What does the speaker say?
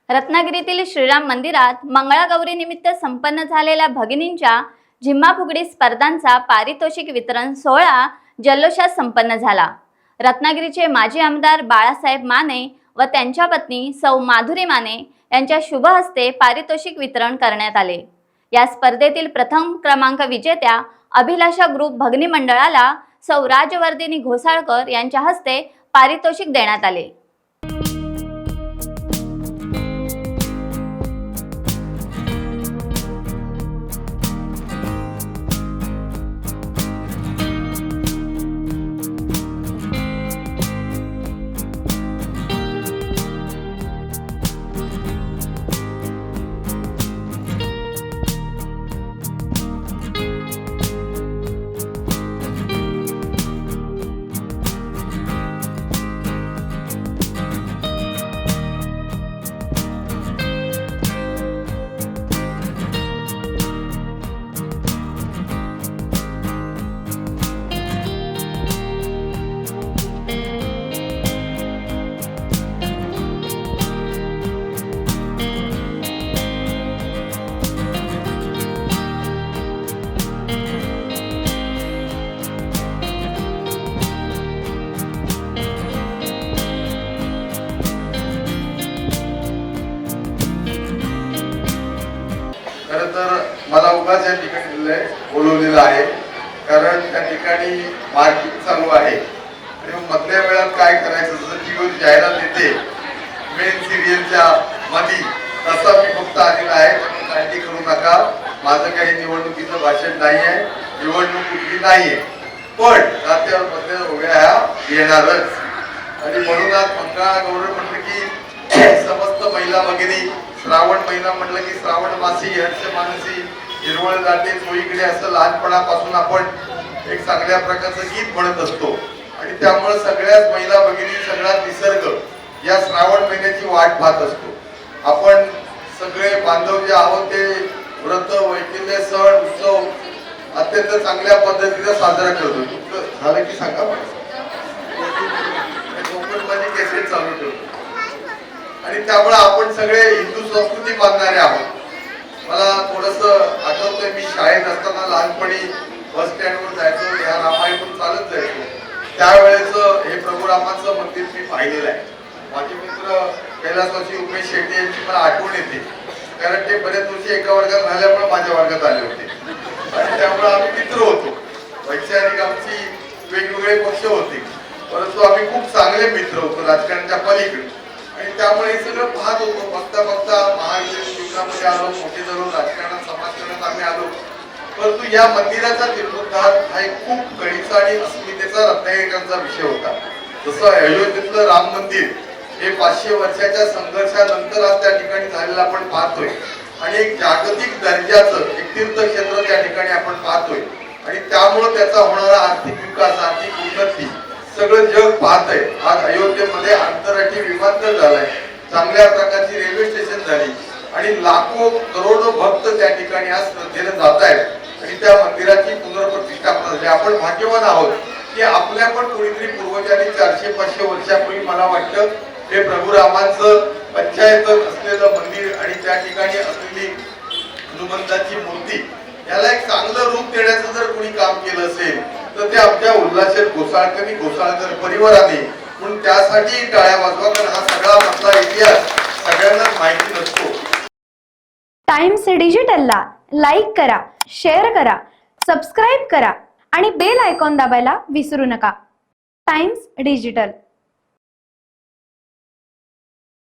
रत्नागिरीतील श्रीराम मंदिरात मंगळागौरी निमित्त संपन्न झालेल्या भगिनींच्या झिम्मा फुगडी स्पर्धांचा पारितोषिक वितरण सोहळा जल्लोषात संपन्न झाला। रत्नागिरीचे माजी आमदार बाळासाहेब माने व त्यांच्या पत्नी सौ माधुरी माने यांच्या शुभ हस्ते पारितोषिक वितरण करण्यात आले। या स्पर्धेतील प्रथम क्रमांक विजेत्या अभिलाषा ग्रुप भगिनी मंडळाला सौ राजवर्धिनी घोसाळकर यांच्या हस्ते पारितोषिक देण्यात आले। खरं तर मला उगाच या ठिकाणी बोलवलेलं आहे, कारण त्या ठिकाणी मार्केट चालू आहे आणि मधल्या वेळात काय करायचं, जसं टीव्हीवर जाहिरात येते मेन सिरियलच्या मध्ये, तसं मी फक्त आलेला आहे। त्यामुळे काळजी करू नका, माझं काही निवडणुकीचं भाषण नाही आहे, निवडणूक कुठली नाही आहे, पण त्यावर मधल्या उभ्या येणारच। आणि म्हणूनच मंगळागौर म्हटलं की समस्त महिला भगिनी, श्रावण महिना म्हटलं की श्रावण मासी हर्ष मानसी हिरवळ जाते चोळीकडे, असं लहानपणापासून आपण एक चांगल्या प्रकारचं गीत म्हणत असतो। आणि त्यामुळे सगळ्याच महिला भगिनी, सगळा निसर्ग या श्रावण महिन्याची वाट पाहत असतो। आपण सगळे बांधव जे आहोत ते व्रत वैकल्य सण उत्सव अत्यंत चांगल्या पद्धतीने साजरा करतो। तुमचं झालं की सांगा, कोकणमध्ये केसेट चालू ठेवतो आणि त्यामुळे आपण सगळे हिंदू संस्कृती मानणारे आहोत। मला थोडस आठवतंय, मी शाळेत असताना लहानपणी बस स्टँडवर जायचो, या रामायणून चालत जायचो, त्यावेळेस हे प्रभू रामाचं मंदिर मी पाहिलेलं आहे। माझे मित्र कैलासवासी उमेश शेट्टी यांची मला आठवण येते, कारण ते बरेच वर्षी एका वर्गात राहिल्यामुळे माझ्या वर्गात आले होते आणि त्यामुळे आम्ही मित्र होतो। वैचारिक आमची वेगवेगळे पक्ष होते, परंतु आम्ही खूप चांगले मित्र होतो राजकारणाच्या पलीकडे। आणि त्यामुळे हे सगळं पाहत होतो, बघता बघता महाविद्यालय जीवनामध्ये आलो, मोठे झालो, राजकारणात समाजकारणात आम्ही आलो। परंतु या मंदिराचा जीर्णोद्धार हा एक खूप कळीचा आणि अस्मितेचा रत्नागिरीकरांचा विषय होता। जसं अयोध्येतलं राम मंदिर हे 500 वर्षाच्या संघर्षानंतर आज त्या ठिकाणी झालेलं आपण पाहतोय आणि एक जागतिक दर्जाचं एक तीर्थक्षेत्र त्या ठिकाणी आपण पाहतोय आणि त्यामुळे त्याचा होणारा आर्थिक विकास, आर्थिक उन्नती सगळं जग पाहतंय। आज अयोध्येमध्ये आंतरराष्ट्रीय विमानतळ झालाय, चांगल्या प्रकारची रेल्वे स्टेशन झाली आणि लाखो करोडो भक्त त्या ठिकाणी आज श्रद्धेने जात आहेत आणि त्या मंदिराची पुनर्प्रतिष्ठापना झाली। आपण भाग्यवान आहोत की आपल्या पण कोणीतरी पूर्वजांनी 400-500 वर्षापूर्वी मला वाटतं हे प्रभू रामांचं पंचायत असलेलं मंदिर आणि त्या ठिकाणी असलेली हनुमंताची मूर्ती याला एक चांगलं रूप देण्याचं जर कोणी काम केलं असेल तर ते आमच्या उल्हास घोसाळकर परिवाराने, म्हणून त्यासाठी टाळ्या वाजवा, कारण हा सगळा मधला इतिहास सगळ्यांना माहिती नसतो। टाइम्स डिजिटलला लाईक करा, शेअर करा, सबस्क्राईब करा आणि बेल आयकॉन दाबायला विसरू नका। Times digital.